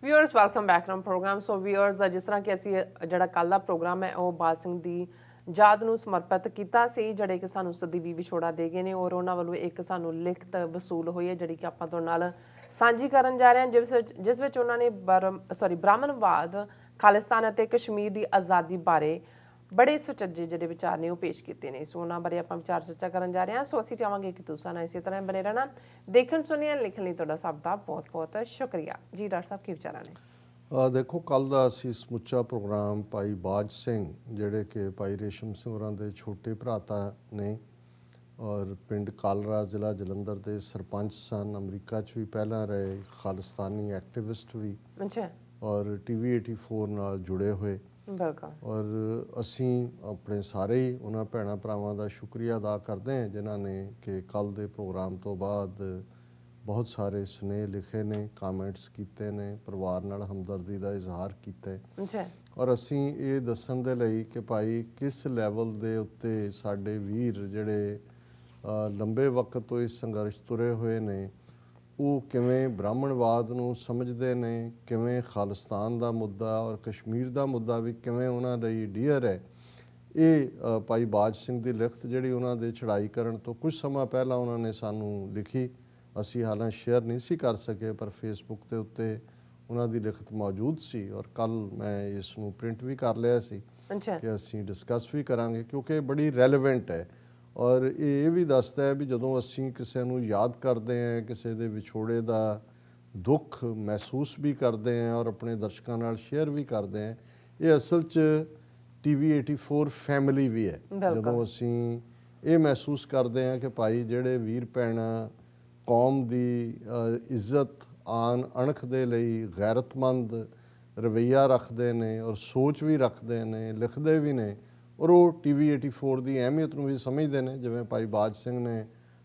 Viewers welcome back to program. So viewers जिस तरह कि ਅਸੀਂ ਜਿਹੜਾ ਕੱਲ ਦਾ ਪ੍ਰੋਗਰਾਮ ਹੈ ਉਹ ਬਾਲ ਸਿੰਘ ਦੀ ਯਾਦ ਨੂੰ ਸਮਰਪਿਤ ਕੀਤਾ ਸੀ, ਜਿਹੜੇ ਕਿ ਸਾਨੂੰ ਸਦੀਵੀ ਵਿਛੋੜਾ ਦੇ ਗਏ ਨੇ ਔਰ ਉਹਨਾਂ ਵੱਲੋਂ ਇੱਕ ਸਾਨੂੰ ਲਿਖਤ ਵਸੂਲ ਹੋਈ ਹੈ ਜਿਹੜੀ ਕਿ ਆਪਾਂ ਤੁਹਾਡੇ ਨਾਲ ਸਾਂਝੀ ਕਰਨ ਜਾ ਰਹੇ ਹਾਂ, ਜਿਸ ਵਿੱਚ ਉਹਨਾਂ ਨੇ ਬ੍ਰਾਹਮਣਵਾਦ, ਖਾਲਿਸਤਾਨ ਅਤੇ ਕਸ਼ਮੀਰ ਦੀ ਆਜ਼ਾਦੀ ਬਾਰੇ बड़े सुचज्जे ਜਿਹੜੇ विचार ने पेश किए ने। सो उन्होंने बारे ਆਪਾਂ विचार चर्चा करन जा रहे हैं। सो ਅਸੀਂ ਚਾਹਾਂਗੇ कि तुसां नाल इसी तरह बने रहना, देखण सुनिया लिखण ਲਈ ਤੁਹਾਡਾ ਸਭ ਦਾ बहुत बहुत शुक्रिया जी। डॉक्टर साहब की विचार ने? देखो कल का असी समुचा प्रोग्राम भाई बाज सिंह ਜਿਹੜੇ कि भाई रेशम सिंह होरां दे छोटे भराता ने और पिंड कालरा जिला जलंधर के सरपंच सन, अमरीका च भी पहला रहे, खालिस्तानी एक्टिविस्ट भी, अच्छा, और TV 84 नाल जुड़े हुए। और असी अपने सारे ही उन्होंने भैन भरावां का शुक्रिया अदा करते हैं जिन्हों ने कि कल के प्रोग्राम तो बाद बहुत सारे स्नेह लिखे ने, कामेंट्स किए ने, परिवार नाल हमदर्दी का इजहार किया। और असी ये दसन दे लई कि भाई किस लैवल के उत्ते साडे वीर जिहड़े लंबे वक्त तो इस संघर्ष तुरे हुए ने ਉਹ ਕਿਵੇਂ ਬ੍ਰਾਹਮਣਵਾਦ ਨੂੰ ਸਮਝਦੇ ਨੇ, ਕਿਵੇਂ ਖਾਲਿਸਤਾਨ ਦਾ ਮੁੱਦਾ ਔਰ ਕਸ਼ਮੀਰ ਦਾ ਮੁੱਦਾ ਵੀ ਕਿਵੇਂ ਉਹਨਾਂ ਲਈ ਡੀਅਰ ਹੈ। ਇਹ ਭਾਈ ਬਾਜ ਸਿੰਘ ਦੀ ਲਿਖਤ ਜਿਹੜੀ ਉਹਨਾਂ ਦੇ ਚੜ੍ਹਾਈ ਕਰਨ ਤੋਂ ਕੁਝ ਸਮਾਂ ਪਹਿਲਾਂ ਉਹਨਾਂ ਨੇ ਸਾਨੂੰ ਲਿਖੀ, ਅਸੀਂ ਹਾਲਾਂਕਿ ਸ਼ੇਅਰ ਨਹੀਂ ਸੀ ਕਰ ਸਕੇ ਪਰ ਫੇਸਬੁੱਕ ਦੇ ਉੱਤੇ ਉਹਨਾਂ ਦੀ ਲਿਖਤ ਮੌਜੂਦ ਸੀ ਔਰ ਕੱਲ ਮੈਂ ਇਸ ਨੂੰ ਪ੍ਰਿੰਟ ਵੀ ਕਰ ਲਿਆ ਸੀ ਕਿ ਅਸੀਂ ਡਿਸਕਸ ਵੀ ਕਰਾਂਗੇ ਕਿਉਂਕਿ ਬੜੀ ਰੈਲੇਵੈਂਟ ਹੈ। और ये भी दसदा है भी जदों असी किसी नूं याद करते हैं, किसी के विछोड़े का दुख महसूस भी करते हैं और अपने दर्शकों नाल शेयर भी करते हैं, ये असल च TV 84 फैमिली भी है। जदों असी ये महसूस करते हैं कि भाई जिहड़े वीर भैणां कौम की इज्जत आन अणख दे लई गैरतमंद रवैया रखते हैं और सोच भी रखते हैं, लिखते भी ने और वो TV 84 की अहमियत ਨੂੰ ਵੀ ਸਮਝਦੇ ਨੇ। ਜਿਵੇਂ ਭਾਈ ਬਾਜ ਸਿੰਘ ਨੇ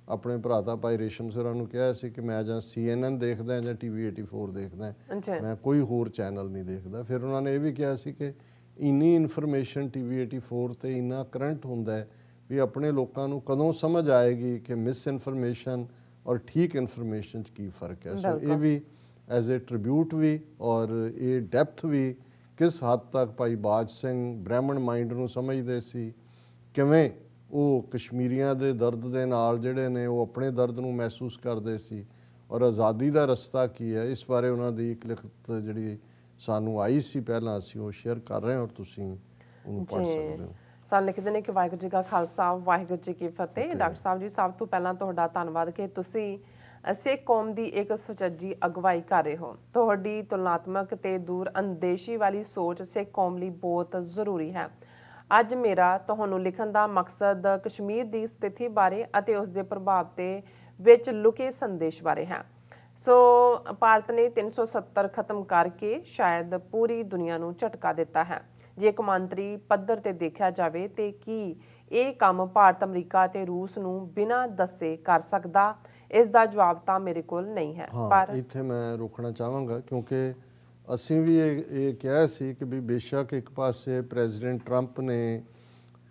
ਆਪਣੇ ਭਰਾਤਾ ਭਾਈ ਰੇਸ਼ਮ ਸਿਰਾਂ ਨੂੰ ਕਿਹਾ ਸੀ ਕਿ ਮੈਂ ਜਾਂ CNN ਦੇਖਦਾ ਜਾਂ TV 84 ਦੇਖਦਾ, ਮੈਂ ਕੋਈ ਹੋਰ ਚੈਨਲ ਨਹੀਂ ਦੇਖਦਾ। ਫਿਰ ਉਹਨਾਂ ਨੇ ਇਹ ਵੀ ਕਿਹਾ ਸੀ ਕਿ ਇੰਨੀ ਇਨਫੋਰਮੇਸ਼ਨ TV 84 ਤੇ ਇੰਨਾ ਕਰੰਟ ਹੁੰਦਾ ਹੈ ਵੀ ਆਪਣੇ ਲੋਕਾਂ ਨੂੰ ਕਦੋਂ ਸਮਝ ਆਏਗੀ ਕਿ ਮਿਸ ਇਨਫੋਰਮੇਸ਼ਨ ਔਰ ਠੀਕ ਇਨਫੋਰਮੇਸ਼ਨ 'ਚ ਕੀ ਫਰਕ ਹੈ। ਸੋ ਇਹ ਵੀ ਐਜ਼ ਏ ਟ੍ਰਿਬਿਊਟ ਵੀ ਔਰ ਇਹ ਡੈਪਥ ਵੀ किस हद तक भाई बाज सिंह ब्राह्मण माइंड ਨੂੰ ਸਮਝਦੇ ਸੀ, ਕਿਵੇਂ ਉਹ ਕਸ਼ਮੀਰੀਆਂ ਦੇ ਦਰਦ ਦੇ ਨਾਲ ਜਿਹੜੇ ਨੇ ਉਹ ਆਪਣੇ ਦਰਦ ਨੂੰ ਮਹਿਸੂਸ ਕਰਦੇ ਸੀ ਔਰ ਆਜ਼ਾਦੀ ਦਾ ਰਸਤਾ ਕੀ ਹੈ, ਇਸ ਬਾਰੇ ਉਹਨਾਂ ਦੀ ਇੱਕ ਲਿਖਤ ਜਿਹੜੀ ਸਾਨੂੰ ਆਈ ਸੀ ਪਹਿਲਾਂ ਅਸੀਂ ਉਹ ਸ਼ੇਅਰ ਕਰ ਰਹੇ ਹਾਂ ਔਰ ਤੁਸੀਂ ਉਹਨੂੰ ਪੜ੍ਹ ਸਕਦੇ ਹੋ। ਸਾਨੂੰ ਲਿਖਦੇ ਨੇ ਕਿ ਵਾਹਿਗੁਰੂ ਜੀ ਕਾ ਖਾਲਸਾ ਵਾਹਿਗੁਰੂ ਜੀ ਕੀ ਫਤਿਹ। ਡਾਕਟਰ ਸਾਹਿਬ ਜੀ, ਸਭ ਤੋਂ ਪਹਿਲਾਂ ਤੁਹਾਡਾ ਧੰਨਵਾਦ ਕਿ ਤੁਸੀਂ ਸਿੱਖ ਕੌਮ ਦੀ ਇੱਕ ਸੁਚੱਜੀ ਅਗਵਾਈ ਕਰ ਰਹੇ ਹੋ। ਤੁਹਾਡੀ ਤੁਲਨਾਤਮਕ ਤੇ ਦੂਰ ਅੰਦੇਸ਼ੀ ਵਾਲੀ ਸੋਚ ਸਿੱਖ ਕੌਮ ਲਈ ਬਹੁਤ ਜ਼ਰੂਰੀ ਹੈ। ਅੱਜ ਮੇਰਾ ਤੁਹਾਨੂੰ ਲਿਖਣ ਦਾ ਮਕਸਦ ਕਸ਼ਮੀਰ ਦੀ ਸਥਿਤੀ ਬਾਰੇ ਅਤੇ ਉਸ ਦੇ ਪ੍ਰਭਾਵ ਤੇ ਵਿੱਚ ਲੁਕੇ ਸੰਦੇਸ਼ ਬਾਰੇ ਹੈ। ਸੋ ਭਾਰਤ ਨੇ 370 ਖਤਮ ਕਰਕੇ ਸ਼ਾਇਦ ਪੂਰੀ ਦੁਨੀਆ ਨੂੰ ਝਟਕਾ ਦਿੱਤਾ ਹੈ। ਜੇ ਕੌਮਾਂਤਰੀ ਪੱਧਰ ਤੇ ਦੇਖਿਆ ਜਾਵੇ ਤੇ ਕੀ ਇਹ ਕੰਮ ਭਾਰਤ, ਅਮਰੀਕਾ ਤੇ ਰੂਸ ਨੂੰ ਬਿਨਾਂ ਦੱਸੇ ਕਰ ਸਕਦਾ? ਇਸ ਦਾ ਜਵਾਬ ਤਾਂ ਮੇਰੇ ਕੋਲ ਨਹੀਂ ਹੈ। ਪਰ ਇੱਥੇ ਮੈਂ ਰੋਕਣਾ ਚਾਹਾਂਗਾ ਕਿਉਂਕਿ ਅਸੀਂ ਵੀ ਇਹ ਕਿਹਾ ਸੀ ਕਿ ਵੀ ਬੇਸ਼ੱਕ ਇੱਕ ਪਾਸੇ ਪ੍ਰੈਜ਼ੀਡੈਂਟ ਟਰੰਪ ਨੇ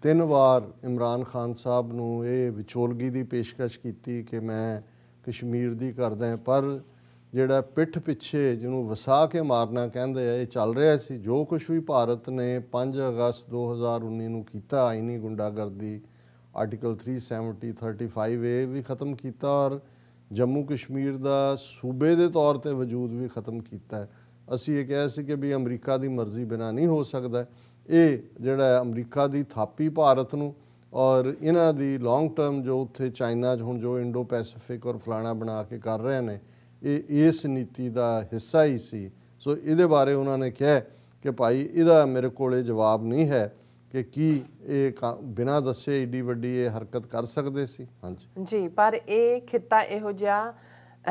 3 ਵਾਰ ਇਮਰਾਨ ਖਾਨ ਸਾਹਿਬ ਨੂੰ ਇਹ ਵਿਚੋਲਗੀ ਦੀ ਪੇਸ਼ਕਸ਼ ਕੀਤੀ ਕਿ ਮੈਂ ਕਸ਼ਮੀਰ ਦੀ ਕਰਦਾ, ਪਰ ਜਿਹੜਾ ਪਿੱਠ ਪਿੱਛੇ ਜਿਹਨੂੰ ਵਸਾ ਕੇ ਮਾਰਨਾ ਕਹਿੰਦੇ ਆ ਇਹ ਚੱਲ ਰਿਹਾ ਸੀ। ਜੋ ਕੁਛ ਵੀ ਭਾਰਤ ਨੇ 5 ਅਗਸਤ 2019 ਨੂੰ ਕੀਤਾ ਆਈਨੀ ਗੁੰਡਾਗਰਦੀ, ਆਰਟੀਕਲ 370 35 ਇਹ ਵੀ ਖਤਮ ਕੀਤਾ ਔਰ ਜੰਮੂ ਕਸ਼ਮੀਰ ਦਾ ਸੂਬੇ ਦੇ ਤੌਰ ਤੇ ਵਜੂਦ ਵੀ ਖਤਮ ਕੀਤਾ। ਅਸੀਂ ਇਹ ਕਿਹਾ ਸੀ ਕਿ ਵੀ ਅਮਰੀਕਾ ਦੀ ਮਰਜ਼ੀ ਬਿਨਾਂ ਨਹੀਂ ਹੋ ਸਕਦਾ। ਇਹ ਜਿਹੜਾ ਅਮਰੀਕਾ ਦੀ ਥਾਪੀ ਭਾਰਤ ਨੂੰ ਔਰ ਇਹਨਾਂ ਦੀ ਲੌਂਗ ਟਰਮ ਜੋ ਉੱਥੇ ਚਾਈਨਾ 'ਚ ਹੁਣ ਜੋ ਇੰਡੋ ਪੈਸੀਫਿਕ ਔਰ ਫਲਾਣਾ ਬਣਾ ਕੇ ਕਰ ਰਹੇ ਨੇ ਇਹ ਇਸ ਨੀਤੀ ਦਾ ਹਿੱਸਾ ਹੀ ਸੀ। ਸੋ ਇਹਦੇ ਬਾਰੇ ਉਹਨਾਂ ਨੇ ਕਿਹਾ ਕਿ ਭਾਈ ਇਹਦਾ ਮੇਰੇ ਕੋਲ ਜਵਾਬ ਨਹੀਂ ਹੈ ਕਿ ਕੀ ਇਹ ਬਿਨਾਂ ਦੱਸੇ ਏਡੀ ਵੱਡੀ ਇਹ ਹਰਕਤ ਕਰ ਸਕਦੇ ਸੀ। ਹਾਂਜੀ ਜੀ, ਪਰ ਇਹ ਖਿੱਤਾ ਇਹੋ ਜਿਹਾ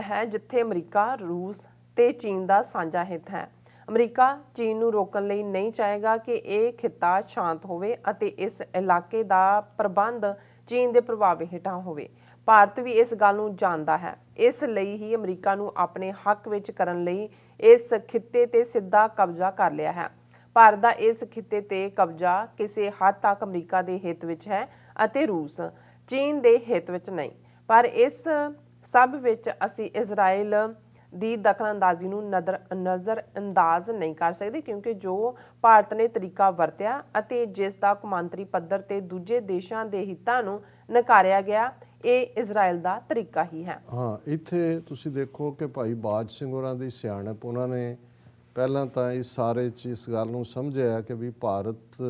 ਹੈ ਜਿੱਥੇ ਅਮਰੀਕਾ, ਰੂਸ ਤੇ ਚੀਨ ਦਾ ਸਾਂਝਾ ਹਿੱਤ ਹੈ। ਅਮਰੀਕਾ ਚੀਨ ਨੂੰ ਰੋਕਣ ਲਈ ਨਹੀਂ ਚਾਹੇਗਾ ਕਿ ਇਹ ਖਿੱਤਾ ਸ਼ਾਂਤ ਹੋਵੇ ਅਤੇ ਇਸ ਇਲਾਕੇ ਦਾ ਪ੍ਰਬੰਧ ਚੀਨ ਦੇ ਪ੍ਰਭਾਵ ਹੇਠਾਂ ਹੋਵੇ। ਭਾਰਤ ਵੀ ਇਸ ਗੱਲ ਨੂੰ ਜਾਣਦਾ ਹੈ। ਇਸ ਲਈ ਹੀ ਅਮਰੀਕਾ ਨੂੰ ਆਪਣੇ ਹੱਕ ਵਿੱਚ ਕਰਨ ਲਈ ਇਸ ਖਿੱਤੇ ਤੇ ਸਿੱਧਾ ਕਬਜ਼ਾ ਕਰ ਲਿਆ ਹੈ। ਭਾਰਤ ਦਾ ਇਸ ਖਿੱਤੇ ਤੇ ਕਬਜ਼ਾ ਕਿਸੇ ਹੱਦ ਤੱਕ ਅਮਰੀਕਾ ਦੇ ਹਿੱਤ ਵਿੱਚ ਹੈ ਅਤੇ ਰੂਸ, ਚੀਨ ਦੇ ਹਿੱਤ ਵਿੱਚ ਨਹੀਂ। ਪਰ ਇਸ ਸਭ ਵਿੱਚ ਅਸੀਂ ਇਜ਼ਰਾਈਲ ਦੀ ਦਖਲਅੰਦਾਜ਼ੀ ਨੂੰ ਨਜ਼ਰ ਅੰਦਾਜ਼ ਨਹੀਂ ਕਰ ਸਕਦੀ, ਕਿਉਂਕਿ ਜੋ ਭਾਰਤ ਨੇ ਤਰੀਕਾ ਵਰਤਿਆ ਅਤੇ ਜਿਸ ਦਾ ਕੌਮਾਂਤਰੀ ਪੱਧਰ ਤੇ ਦੂਜੇ ਦੇਸ਼ਾਂ ਦੇ ਹਿੱਤਾਂ ਨੂੰ ਨਕਾਰਿਆ ਗਿਆ, ਇਹ ਇਜ਼ਰਾਈਲ ਦਾ ਤਰੀਕਾ ਹੀ ਹੈ। ਹਾਂ, ਇੱਥੇ ਤੁਸੀਂ ਦੇਖੋ ਕਿ ਭਾਈ ਬਾਜ ਸਿੰਘ ਹੋਰਾਂ ਦੀ ਸਿਆਣਪ, ਉਹਨਾਂ ਨੇ ਪਹਿਲਾਂ ਤਾਂ ਇਸ ਸਾਰੇ 'ਚ ਇਸ ਗੱਲ ਨੂੰ ਸਮਝਿਆ ਕਿ ਵੀ ਭਾਰਤ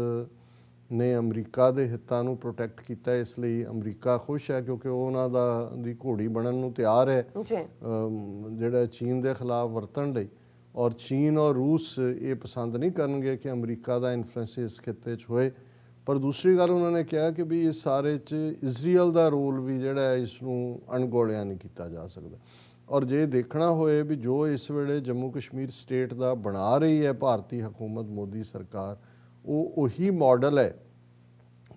ਨੇ ਅਮਰੀਕਾ ਦੇ ਹਿੱਤਾਂ ਨੂੰ ਪ੍ਰੋਟੈਕਟ ਕੀਤਾ, ਇਸ ਲਈ ਅਮਰੀਕਾ ਖੁਸ਼ ਹੈ ਕਿਉਂਕਿ ਉਹ ਉਹਨਾਂ ਦੀ ਘੋੜੀ ਬਣਨ ਨੂੰ ਤਿਆਰ ਹੈ ਜਿਹੜਾ ਚੀਨ ਦੇ ਖਿਲਾਫ ਵਰਤਣ ਲਈ। ਔਰ ਚੀਨ ਔਰ ਰੂਸ ਇਹ ਪਸੰਦ ਨਹੀਂ ਕਰਨਗੇ ਕਿ ਅਮਰੀਕਾ ਦਾ ਇਨਫਲੂਐਂਸ ਇਸ ਖਿੱਤੇ 'ਚ ਹੋਏ। ਪਰ ਦੂਸਰੀ ਗੱਲ ਉਹਨਾਂ ਨੇ ਕਿਹਾ ਕਿ ਵੀ ਇਸ ਸਾਰੇ 'ਚ ਇਜ਼ਰਾਈਲ ਦਾ ਰੋਲ ਵੀ ਜਿਹੜਾ ਇਸ ਨੂੰ ਅਣਗੌਲਿਆ ਨਹੀਂ ਕੀਤਾ ਜਾ ਸਕਦਾ। ਔਰ ਜੇ ਦੇਖਣਾ ਹੋਏ ਵੀ ਜੋ ਇਸ ਵੇਲੇ ਜੰਮੂ ਕਸ਼ਮੀਰ ਸਟੇਟ ਦਾ ਬਣਾ ਰਹੀ ਹੈ ਭਾਰਤੀ ਹਕੂਮਤ, ਮੋਦੀ ਸਰਕਾਰ, ਉਹ ਉਹੀ ਮਾਡਲ ਹੈ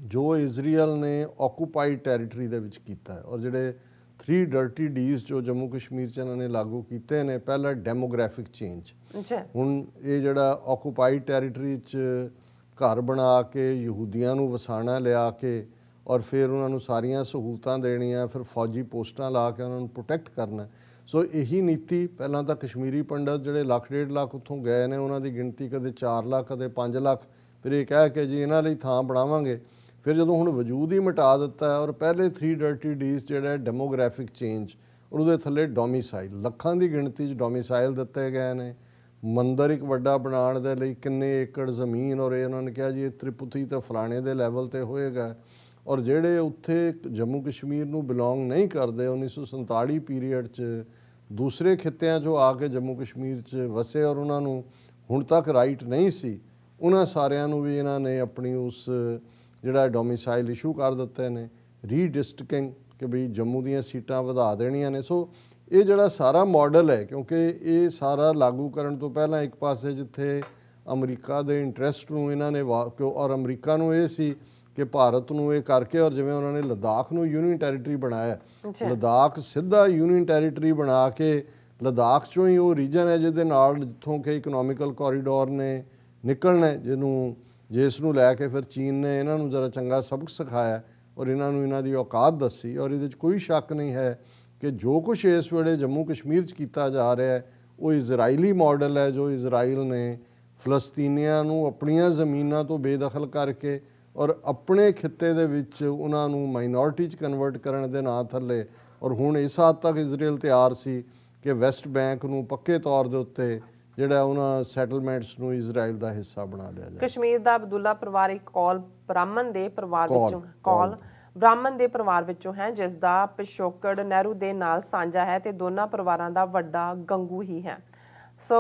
ਜੋ ਇਜ਼ਰਾਈਲ ਨੇ ਆਕੂਪਾਈਡ ਟੈਰੀਟਰੀ ਦੇ ਵਿੱਚ ਕੀਤਾ ਹੈ। ਔਰ ਜਿਹੜੇ 3 ਡਰਟੀ ਡੀਜ਼ ਜੋ ਜੰਮੂ ਕਸ਼ਮੀਰ 'ਚ ਇਹਨਾਂ ਨੇ ਲਾਗੂ ਕੀਤੇ ਨੇ, ਪਹਿਲਾ ਡੈਮੋਗ੍ਰਾਫਿਕ ਚੇਂਜ। ਹੁਣ ਇਹ ਜਿਹੜਾ ਆਕੂਪਾਈਡ ਟੈਰੀਟਰੀ 'ਚ ਘਰ ਬਣਾ ਕੇ ਯਹੂਦੀਆਂ ਨੂੰ ਵਸਾਣਾ ਲਿਆ ਕੇ ਔਰ ਫਿਰ ਉਹਨਾਂ ਨੂੰ ਸਾਰੀਆਂ ਸਹੂਲਤਾਂ ਦੇਣੀਆਂ, ਫਿਰ ਫੌਜੀ ਪੋਸਟਾਂ ਲਾ ਕੇ ਉਹਨਾਂ ਨੂੰ ਪ੍ਰੋਟੈਕਟ ਕਰਨਾ। ਸੋ ਇਹੀ ਨੀਤੀ ਪਹਿਲਾਂ ਤਾਂ ਕਸ਼ਮੀਰੀ ਪੰਡਤ ਜਿਹੜੇ 1.5 ਲੱਖ ਉੱਥੋਂ ਗਏ ਨੇ, ਉਹਨਾਂ ਦੀ ਗਿਣਤੀ ਕਦੇ 4 ਲੱਖ ਕਦੇ 5 ਲੱਖ, ਫਿਰ ਇਹ ਕਹਿ ਕੇ ਜੀ ਇਹਨਾਂ ਲਈ ਥਾਂ ਬਣਾਵਾਂਗੇ। ਫਿਰ ਜਦੋਂ ਹੁਣ ਵਜੂਦ ਹੀ ਮਿਟਾ ਦਿੱਤਾ ਔਰ ਪਹਿਲੇ 3 ਡਰਟੀ ਡੀਜ਼ ਜਿਹੜਾ ਡੈਮੋਗ੍ਰਾਫਿਕ ਚੇਂਜ, ਔਰ ਉਹਦੇ ਥੱਲੇ ਡੋਮੀਸਾਈਲ, ਲੱਖਾਂ ਦੀ ਗਿਣਤੀ 'ਚ ਡੋਮੀਸਾਈਲ ਦਿੱਤੇ ਗਏ ਨੇ। ਮੰਦਰ ਇੱਕ ਵੱਡਾ ਬਣਾਉਣ ਦੇ ਲਈ ਕਿੰਨੇ ਏਕੜ ਜ਼ਮੀਨ, ਔਰ ਇਹ ਉਹਨਾਂ ਨੇ ਕਿਹਾ ਜੀ ਇਹ ਤ੍ਰਿਪੁਤੀ ਤੇ ਫਲਾਣੇ ਦੇ ਲੈਵਲ ਤੇ ਹੋਏਗਾ। ਔਰ ਜਿਹੜੇ ਉੱਥੇ ਜੰਮੂ ਕਸ਼ਮੀਰ ਨੂੰ ਬਿਲੋਂਗ ਨਹੀਂ ਕਰਦੇ, 1947 ਪੀਰੀਅਡ 'ਚ ਦੂਸਰੇ ਖਿੱਤਿਆਂ 'ਚੋਂ ਆ ਕੇ ਜੰਮੂ ਕਸ਼ਮੀਰ 'ਚ ਵਸੇ ਔਰ ਉਹਨਾਂ ਨੂੰ ਹੁਣ ਤੱਕ ਰਾਈਟ ਨਹੀਂ ਸੀ, ਉਹਨਾਂ ਸਾਰਿਆਂ ਨੂੰ ਵੀ ਇਹਨਾਂ ਨੇ ਆਪਣੀ ਉਸ ਜਿਹੜਾ ਡੋਮੀਸਾਈਲ ਇਸ਼ੂ ਕਰ ਦਿੱਤੇ ਨੇ। ਰੀਡਿਸਟ੍ਰਿਕਟਿੰਗ ਕਿ ਵੀ ਜੰਮੂ ਦੀਆਂ ਸੀਟਾਂ ਵਧਾ ਦੇਣੀਆਂ ਨੇ। ਸੋ ਇਹ ਜਿਹੜਾ ਸਾਰਾ ਮਾਡਲ ਹੈ, ਕਿਉਂਕਿ ਇਹ ਸਾਰਾ ਲਾਗੂ ਕਰਨ ਤੋਂ ਪਹਿਲਾਂ ਇੱਕ ਪਾਸੇ ਜਿੱਥੇ ਅਮਰੀਕਾ ਦੇ ਇੰਟਰਸਟ ਨੂੰ ਇਹਨਾਂ ਨੇ ਔਰ ਅਮਰੀਕਾ ਨੂੰ ਇਹ ਸੀ ਕਿ ਭਾਰਤ ਨੂੰ ਇਹ ਕਰਕੇ, ਔਰ ਜਿਵੇਂ ਉਹਨਾਂ ਨੇ ਲੱਦਾਖ ਨੂੰ ਯੂਨੀਅਨ ਟੈਰੀਟਰੀ ਬਣਾਇਆ, ਲੱਦਾਖ ਸਿੱਧਾ ਯੂਨੀਅਨ ਟੈਰੀਟਰੀ ਬਣਾ ਕੇ ਲੱਦਾਖ 'ਚੋਂ ਹੀ ਉਹ ਰੀਜਨ ਹੈ ਜਿਹਦੇ ਨਾਲ ਜਿੱਥੋਂ ਕਿ ਇਕਨੋਮਿਕਲ ਕੋਰੀਡੋਰ ਨੇ ਨਿਕਲਣਾ, ਜਿਸ ਨੂੰ ਲੈ ਕੇ ਫਿਰ ਚੀਨ ਨੇ ਇਹਨਾਂ ਨੂੰ ਜ਼ਰਾ ਚੰਗਾ ਸਬਕ ਸਿਖਾਇਆ ਔਰ ਇਹਨਾਂ ਨੂੰ ਇਹਨਾਂ ਦੀ ਔਕਾਤ ਦੱਸੀ। ਔਰ ਇਹਦੇ 'ਚ ਕੋਈ ਸ਼ੱਕ ਨਹੀਂ ਹੈ ਕਿ ਜੋ ਕੁਛ ਇਸ ਵੇਲੇ ਜੰਮੂ ਕਸ਼ਮੀਰ 'ਚ ਕੀਤਾ ਜਾ ਰਿਹਾ ਹੈ ਉਹ ਇਜ਼ਰਾਈਲੀ ਮਾਡਲ ਹੈ, ਜੋ ਇਜ਼ਰਾਈਲ ਨੇ ਫਲਸਤੀਨੀਆਂ ਨੂੰ ਆਪਣੀਆਂ ਜ਼ਮੀਨਾਂ ਤੋਂ ਬੇਦਖਲ ਕਰਕੇ ਔਰ ਆਪਣੇ ਖਿੱਤੇ ਦੇ ਵਿੱਚ ਉਹਨਾਂ ਨੂੰ ਮਾਈਨੋਰਿਟੀ 'ਚ ਕਨਵਰਟ ਕਰਨ ਦੇ ਨਾਂ ਥੱਲੇ। ਔਰ ਹੁਣ ਇਸ ਹੱਦ ਤੱਕ ਇਜ਼ਰਾਈਲ ਤਿਆਰ ਸੀ ਕਿ ਵੈਸਟ ਬੈਂਕ ਨੂੰ ਪੱਕੇ ਤੌਰ ਦੇ ਉੱਤੇ ਜਿਹੜਾ ਉਹਨਾਂ ਸੈਟਲਮੈਂਟਸ ਨੂੰ ਇਜ਼ਰਾਈਲ ਦਾ ਹਿੱਸਾ ਬਣਾ ਲਿਆ ਜਾਏ। ਕਸ਼ਮੀਰ ਦਾ ਅਬਦੁੱਲਾ ਪਰਿਵਾਰ ਇੱਕ ਬ੍ਰਾਹਮਣ ਦੇ ਪਰਿਵਾਰ ਵਿੱਚੋਂ ਹੈ, ਜਿਸ ਦਾ ਪਿਛੋਕੜ ਨਹਿਰੂ ਦੇ ਨਾਲ ਸਾਂਝਾ ਹੈ ਤੇ ਦੋਨਾਂ ਪਰਿਵਾਰਾਂ ਦਾ ਵੱਡਾ ਗੰਗੂ ਹੀ ਹੈ। ਸੋ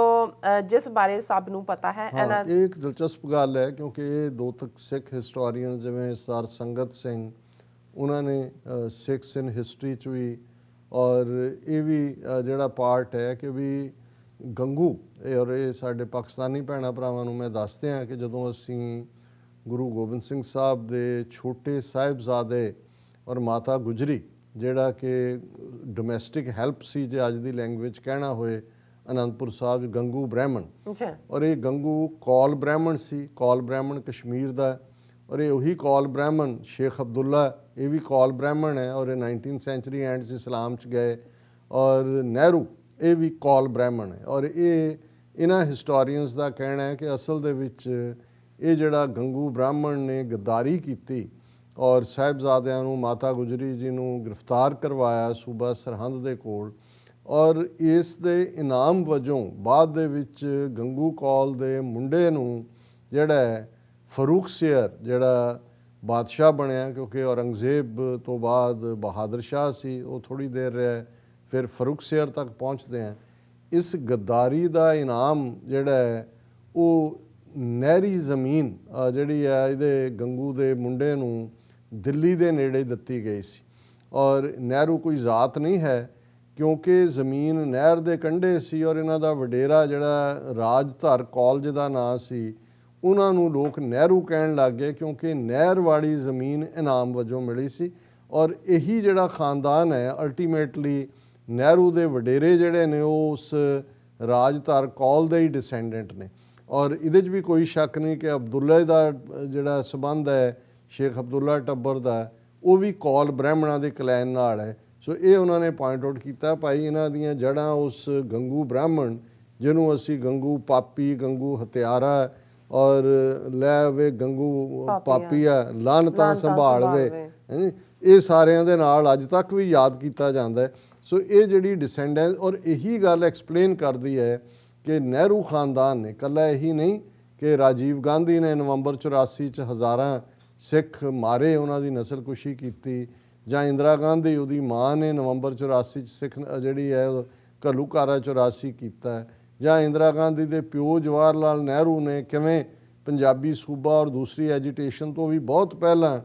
ਜਿਸ ਬਾਰੇ ਸਭ ਨੂੰ ਪਤਾ ਹੈ। ਇਹ ਇੱਕ ਦਿਲਚਸਪ ਗੱਲ ਹੈ ਕਿਉਂਕਿ ਇਹ ਦੋ ਤੱਕ ਸਿੱਖ ਹਿਸਟੋਰੀਅਨ ਜਿਵੇਂ ਸਰ ਸੰਗਤ ਸਿੰਘ, ਉਹਨਾਂ ਨੇ ਸਿੱਖਸ ਇਨ ਹਿਸਟਰੀ 'ਚ ਵੀ, ਔਰ ਇਹ ਵੀ ਜਿਹੜਾ ਪਾਰਟ ਹੈ ਕਿ ਵੀ ਗੰਗੂ, ਔਰ ਇਹ ਸਾਡੇ ਪਾਕਿਸਤਾਨੀ ਭੈਣਾਂ ਭਰਾਵਾਂ ਨੂੰ ਮੈਂ ਦੱਸਦੇ ਹਾਂ ਕਿ ਜਦੋਂ ਅਸੀਂ ਗੁਰੂ ਗੋਬਿੰਦ ਸਿੰਘ ਸਾਹਿਬ ਦੇ ਛੋਟੇ ਸਾਹਿਬਜ਼ਾਦੇ ਔਰ ਮਾਤਾ ਗੁਜਰੀ, ਜਿਹੜਾ ਕਿ ਡੋਮੈਸਟਿਕ ਹੈਲਪ ਸੀ ਜੇ ਅੱਜ ਦੀ ਲੈਂਗੁਏਜ ਕਹਿਣਾ ਹੋਏ, ਅਨੰਦਪੁਰ ਸਾਹਿਬ ਗੰਗੂ ਬ੍ਰਾਹਮਣ, ਔਰ ਇਹ ਗੰਗੂ ਕੌਲ ਬ੍ਰਾਹਮਣ ਸੀ। ਕੌਲ ਬ੍ਰਾਹਮਣ ਕਸ਼ਮੀਰ ਦਾ, ਔਰ ਇਹ ਉਹੀ ਕੌਲ ਬ੍ਰਾਹਮਣ ਸ਼ੇਖ ਅਬਦੁੱਲਾ, ਇਹ ਵੀ ਕੌਲ ਬ੍ਰਾਹਮਣ ਹੈ ਔਰ ਇਹ 19th ਸੈਂਚੁਰੀ ਐਂਡ 'ਚ ਇਸਲਾਮ 'ਚ ਗਏ। ਔਰ ਨਹਿਰੂ, ਇਹ ਵੀ ਕੌਲ ਬ੍ਰਾਹਮਣ ਹੈ। ਔਰ ਇਹਨਾਂ ਹਿਸਟੋਰੀਅਨਸ ਦਾ ਕਹਿਣਾ ਹੈ ਕਿ ਅਸਲ ਦੇ ਵਿੱਚ ਇਹ ਜਿਹੜਾ ਗੰਗੂ ਬ੍ਰਾਹਮਣ ਨੇ ਗੱਦਾਰੀ ਕੀਤੀ ਔਰ ਸਾਹਿਬਜ਼ਾਦਿਆਂ ਨੂੰ, ਮਾਤਾ ਗੁਜਰੀ ਜੀ ਨੂੰ ਗ੍ਰਿਫਤਾਰ ਕਰਵਾਇਆ ਸੂਬਾ ਸਰਹੰਦ ਦੇ ਕੋਲ, ਔਰ ਇਸ ਦੇ ਇਨਾਮ ਵਜੋਂ ਬਾਅਦ ਦੇ ਵਿੱਚ ਗੰਗੂ ਕੌਲ ਦੇ ਮੁੰਡੇ ਨੂੰ ਜਿਹੜਾ ਫਰੂਖ ਸਿਰ ਜਿਹੜਾ ਬਾਦਸ਼ਾਹ ਬਣਿਆ, ਕਿਉਂਕਿ ਔਰੰਗਜ਼ੇਬ ਤੋਂ ਬਾਅਦ ਬਹਾਦਰ ਸ਼ਾਹ ਸੀ, ਉਹ ਥੋੜ੍ਹੀ ਦੇਰ ਰਿਹਾ, ਫਿਰ ਫਰੂਖ ਸਿਰ ਤੱਕ ਪਹੁੰਚਦੇ हैं। ਇਸ ਗੱਦਾਰੀ ਦਾ ਇਨਾਮ ਜਿਹੜਾ ਹੈ ਉਹ ਨਹਿਰੀ ਜ਼ਮੀਨ ਜਿਹੜੀ ਹੈ ਇਹਦੇ ਗੰਗੂ ਦੇ ਮੁੰਡੇ ਨੂੰ ਦਿੱਲੀ ਦੇ ਨੇੜੇ ਦਿੱਤੀ ਗਈ ਸੀ। ਔਰ ਨਹਿਰੂ ਕੋਈ ਜ਼ਾਤ ਨਹੀਂ ਹੈ ਕਿਉਂਕਿ ਜ਼ਮੀਨ ਨਹਿਰ ਦੇ ਕੰਢੇ ਸੀ ਔਰ ਇਹਨਾਂ ਦਾ ਵਡੇਰਾ ਜਿਹੜਾ ਰਾਜਧਰ ਕੌਲ ਜਿਹਦਾ ਨਾਂ ਸੀ, ਉਹਨਾਂ ਨੂੰ ਲੋਕ ਨਹਿਰੂ ਕਹਿਣ ਲੱਗ ਗਏ ਕਿਉਂਕਿ ਨਹਿਰ ਵਾਲੀ ਜ਼ਮੀਨ ਇਨਾਮ ਵਜੋਂ ਮਿਲੀ ਸੀ। ਔਰ ਇਹੀ ਜਿਹੜਾ ਖਾਨਦਾਨ ਹੈ ਅਲਟੀਮੇਟਲੀ ਨਹਿਰੂ ਦੇ ਵਡੇਰੇ ਜਿਹੜੇ ਨੇ ਉਹ ਉਸ ਰਾਜਧਰ ਕੌਲ ਦੇ ਹੀ ਡਿਸੈਂਡੈਂਟ ਨੇ। ਔਰ ਇਹਦੇ 'ਚ ਵੀ ਕੋਈ ਸ਼ੱਕ ਨਹੀਂ ਕਿ ਅਬਦੁੱਲਾ ਦਾ ਜਿਹੜਾ ਸੰਬੰਧ ਹੈ ਸ਼ੇਖ ਅਬਦੁੱਲਾ ਟੱਬਰ ਦਾ, ਉਹ ਵੀ ਕੌਲ ਬ੍ਰਾਹਮਣਾਂ ਦੇ ਕਲੈਨ ਨਾਲ ਹੈ। ਸੋ ਇਹ ਉਹਨਾਂ ਨੇ ਪੁਆਇੰਟ ਆਊਟ ਕੀਤਾ ਭਾਈ ਇਹਨਾਂ ਦੀਆਂ ਜੜ੍ਹਾਂ ਉਸ ਗੰਗੂ ਬ੍ਰਾਹਮਣ ਜਿਹਨੂੰ ਅਸੀਂ ਗੰਗੂ ਪਾਪੀ, ਗੰਗੂ ਹਤਿਆਰਾ ਔਰ ਲੈ ਵੇ ਗੰਗੂ ਪਾਪੀਆ ਲਾਹਨਤਾਂ ਸੰਭਾਲਵੇ, ਇਹ ਸਾਰਿਆਂ ਦੇ ਨਾਲ ਅੱਜ ਤੱਕ ਵੀ ਯਾਦ ਕੀਤਾ ਜਾਂਦਾ ਹੈ। ਸੋ ਇਹ ਜਿਹੜੀ ਡਿਸੈਂਡੈਂਸ ਔਰ ਇਹੀ ਗੱਲ ਐਕਸਪਲੇਨ ਕਰਦੀ ਹੈ ਕਿ ਨਹਿਰੂ ਖਾਨਦਾਨ ਨੇ ਇਕੱਲਾ ਇਹੀ ਨਹੀਂ ਕਿ ਰਾਜੀਵ ਗਾਂਧੀ ਨੇ ਨਵੰਬਰ 84 'ਚ ਹਜ਼ਾਰਾਂ ਸਿੱਖ ਮਾਰੇ, ਉਹਨਾਂ ਦੀ ਨਸਲਕੁਸ਼ੀ ਕੀਤੀ, ਜਾਂ ਇੰਦਰਾ ਗਾਂਧੀ ਉਹਦੀ ਮਾਂ ਨੇ ਨਵੰਬਰ 84 'ਚ ਸਿੱਖ ਜਿਹੜੀ ਹੈ ਘੱਲੂਘਾਰਾ 84 ਕੀਤਾ, ਜਾਂ ਇੰਦਰਾ ਗਾਂਧੀ ਦੇ ਪਿਓ ਜਵਾਹਰ ਲਾਲ ਨਹਿਰੂ ਨੇ ਕਿਵੇਂ ਪੰਜਾਬੀ ਸੂਬਾ ਔਰ ਦੂਸਰੀ ਐਜੀਟੇਸ਼ਨ ਤੋਂ ਵੀ ਬਹੁਤ ਪਹਿਲਾਂ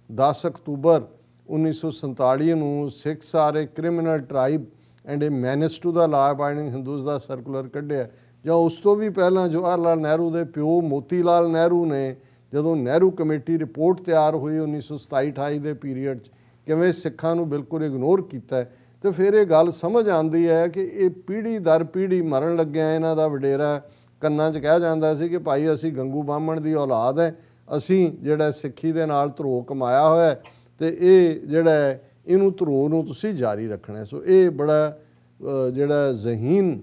10 ਅਕਤੂਬਰ 1947 ਨੂੰ ਸਿੱਖ ਸਾਰੇ criminal tribe and A ਮੈਨੇਸ to ਦਾ ਲਾ ਅਬਾਈਡਿੰਗ ਹਿੰਦੂਜ਼ ਦਾ ਸਰਕੂਲਰ ਕੱਢਿਆ, ਜਾਂ ਉਸ ਤੋਂ ਵੀ ਪਹਿਲਾਂ ਜਵਾਹਰ ਲਾਲ ਨਹਿਰੂ ਦੇ ਪਿਓ ਮੋਤੀ ਲਾਲ ਨਹਿਰੂ ਨੇ ਜਦੋਂ ਨਹਿਰੂ ਕਮੇਟੀ ਰਿਪੋਰਟ ਤਿਆਰ ਹੋਈ 1927-28 ਦੇ ਪੀਰੀਅਡ 'ਚ ਕਿਵੇਂ ਸਿੱਖਾਂ ਨੂੰ ਬਿਲਕੁਲ ਇਗਨੋਰ ਕੀਤਾ। ਤੇ ਫਿਰ ਇਹ ਗੱਲ ਸਮਝ ਆਉਂਦੀ ਹੈ ਕਿ ਇਹ ਪੀੜ੍ਹੀ ਦਰ ਪੀੜ੍ਹੀ ਮਰਨ ਲੱਗਿਆ ਇਹਨਾਂ ਦਾ ਵਡੇਰਾ ਕੰਨਾਂ 'ਚ ਕਹਿ ਜਾਂਦਾ ਸੀ ਕਿ ਭਾਈ ਅਸੀਂ ਗੰਗੂ ਬਾਹਮਣ ਦੀ ਔਲਾਦ ਹੈ, ਅਸੀਂ ਜਿਹੜਾ ਸਿੱਖੀ ਦੇ ਨਾਲ ਧਰੋ ਕਮਾਇਆ ਹੋਇਆ ਤੇ ਇਹ ਜਿਹੜਾ ਇਹਨੂੰ ਧਰੋ ਨੂੰ ਤੁਸੀਂ ਜਾਰੀ ਰੱਖਣਾ। ਸੋ ਇਹ ਬੜਾ ਜਿਹੜਾ ਜ਼ਹੀਨ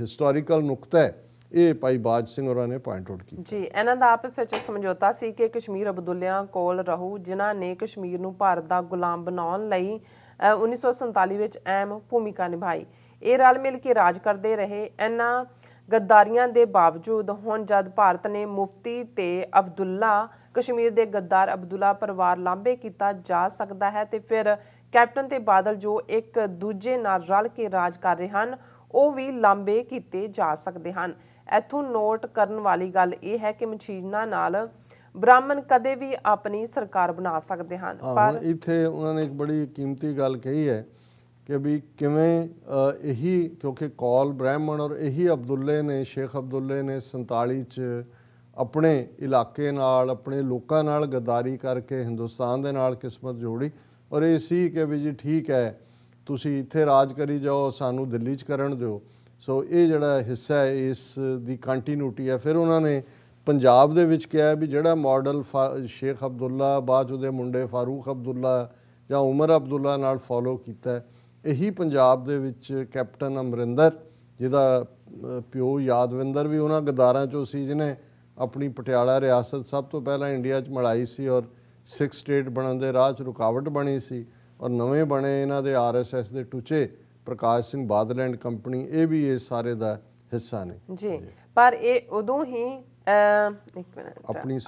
ਹਿਸਟੋਰੀਕਲ ਨੁਕਤਾ ਹੈ, ਇਹ ਭਾਈ ਬਾਜ ਸਿੰਘ ਹੋਰਾਂ ਨੇ ਪੁਆਇੰਟ ਆਊਟ ਕੀਤਾ ਜੀ। ਇਹਨਾਂ ਦਾ ਆਪਸ ਵਿੱਚ ਸਮਝੌਤਾ ਸੀ ਕਿ ਕਸ਼ਮੀਰ ਅਬਦੁੱਲਿਆਂ ਕੋਲ ਰਹੂ, ਜਿਨ੍ਹਾਂ ਨੇ ਕਸ਼ਮੀਰ ਨੂੰ ਭਾਰਤ ਦਾ ਗੁਲਾਮ ਬਣਾਉਣ ਲਈ 1947 ਵਿੱਚ ਅਹਿਮ ਭੂਮਿਕਾ ਨਿਭਾਈ। ਇਹ ਰਲ ਮਿਲ ਕੇ ਰਾਜ ਕਰਦੇ ਰਹੇ। ਇਹਨਾਂ ਗੱਦਾਰੀਆਂ ਦੇ ਬਾਵਜੂਦ ਹੁਣ ਜਦ ਭਾਰਤ ਨੇ ਮੁਫਤੀ ਤੇ ਅਬਦੁੱਲਾ ਕਸ਼ਮੀਰ ਦੇ ਗੱਦਾਰ ਅਬਦੁੱਲਾ ਪਰਿਵਾਰ ਲਾਂਭੇ ਕੀਤਾ ਜਾ ਸਕਦਾ ਹੈ, ਤੇ ਫਿਰ ਕੈਪਟਨ ਤੇ ਬਾਦਲ ਜੋ ਇੱਕ ਦੂਜੇ ਨਾਲ ਰਲ ਕੇ ਰਾਜ ਕਰ ਰਹੇ ਹਨ ਉਹ ਵੀ ਲਾਂਭੇ ਕੀਤੇ ਜਾ ਸਕਦੇ ਹਨ। ਇੱਥੋਂ ਨੋਟ ਕਰਨ ਵਾਲੀ ਗੱਲ ਇਹ ਹੈ ਕਿ ਮਸ਼ੀਨਾਂ ਨਾਲ ਬ੍ਰਾਹਮਣ ਕਦੇ ਵੀ ਆਪਣੀ ਸਰਕਾਰ ਬਣਾ ਸਕਦੇ ਹਨ। ਪਰ ਇੱਥੇ ਉਹਨਾਂ ਨੇ ਇੱਕ ਬੜੀ ਕੀਮਤੀ ਗੱਲ ਕਹੀ ਹੈ ਕਿ ਵੀ ਕਿਵੇਂ ਇਹੀ ਕਿਉਂਕਿ ਕੌਲ ਬ੍ਰਾਹਮਣ ਔਰ ਇਹੀ ਅਬਦੁੱਲੇ ਨੇ ਸ਼ੇਖ ਅਬਦੁੱਲੇ ਨੇ 47 'ਚ ਆਪਣੇ ਇਲਾਕੇ ਨਾਲ ਆਪਣੇ ਲੋਕਾਂ ਨਾਲ ਗੱਦਾਰੀ ਕਰਕੇ ਹਿੰਦੁਸਤਾਨ ਦੇ ਨਾਲ ਕਿਸਮਤ ਜੋੜੀ ਔਰ ਇਹ ਸੀ ਕਿ ਵੀ ਜੀ ਠੀਕ ਹੈ ਤੁਸੀਂ ਇੱਥੇ ਰਾਜ ਕਰੀ ਜਾਓ, ਸਾਨੂੰ ਦਿੱਲੀ 'ਚ ਕਰਨ ਦਿਓ। ਸੋ ਇਹ ਜਿਹੜਾ ਹਿੱਸਾ ਹੈ ਇਸ ਦੀ ਕੰਟੀਨਿਊਟੀ ਹੈ। ਫਿਰ ਉਹਨਾਂ ਨੇ ਪੰਜਾਬ ਦੇ ਵਿੱਚ ਕਿਹਾ ਵੀ ਜਿਹੜਾ ਮਾਡਲ ਸ਼ੇਖ ਅਬਦੁੱਲਾ ਬਾਅਦ ਉਹਦੇ ਮੁੰਡੇ ਫਾਰੂਕ ਅਬਦੁੱਲਾ ਜਾਂ ਉਮਰ ਅਬਦੁੱਲਾ ਨਾਲ ਫੋਲੋ ਕੀਤਾ, ਇਹੀ ਪੰਜਾਬ ਦੇ ਵਿੱਚ ਕੈਪਟਨ ਅਮਰਿੰਦਰ ਜਿਹਦਾ ਪਿਓ ਯਾਦਵਿੰਦਰ ਵੀ ਉਹਨਾਂ ਗਦਾਰਾਂ 'ਚੋਂ ਸੀ ਜਿਹਨੇ ਆਪਣੀ ਪਟਿਆਲਾ ਰਿਆਸਤ ਸਭ ਤੋਂ ਪਹਿਲਾਂ ਇੰਡੀਆ 'ਚ ਮਿਲਾਈ ਸੀ ਔਰ ਸਿੱਖ ਸਟੇਟ ਬਣਨ ਦੇ ਰਾਹ 'ਚ ਰੁਕਾਵਟ ਬਣੀ ਸੀ, ਔਰ ਨਵੇਂ ਬਣੇ ਇਹਨਾਂ ਦੇ RSS ਦੇ ਟੁਚੇ ਪ੍ਰਕਾਸ਼ ਸਿੰਘ ਬਾਦਲ ਐਂਡ ਕੰਪਨੀ, ਇਹ ਵੀ ਇਸ ਸਾਰੇ ਦਾ ਹਿੱਸਾ ਨੇ ਜੀ। ਪਰ ਇਹ ਉਦੋਂ ਹੀ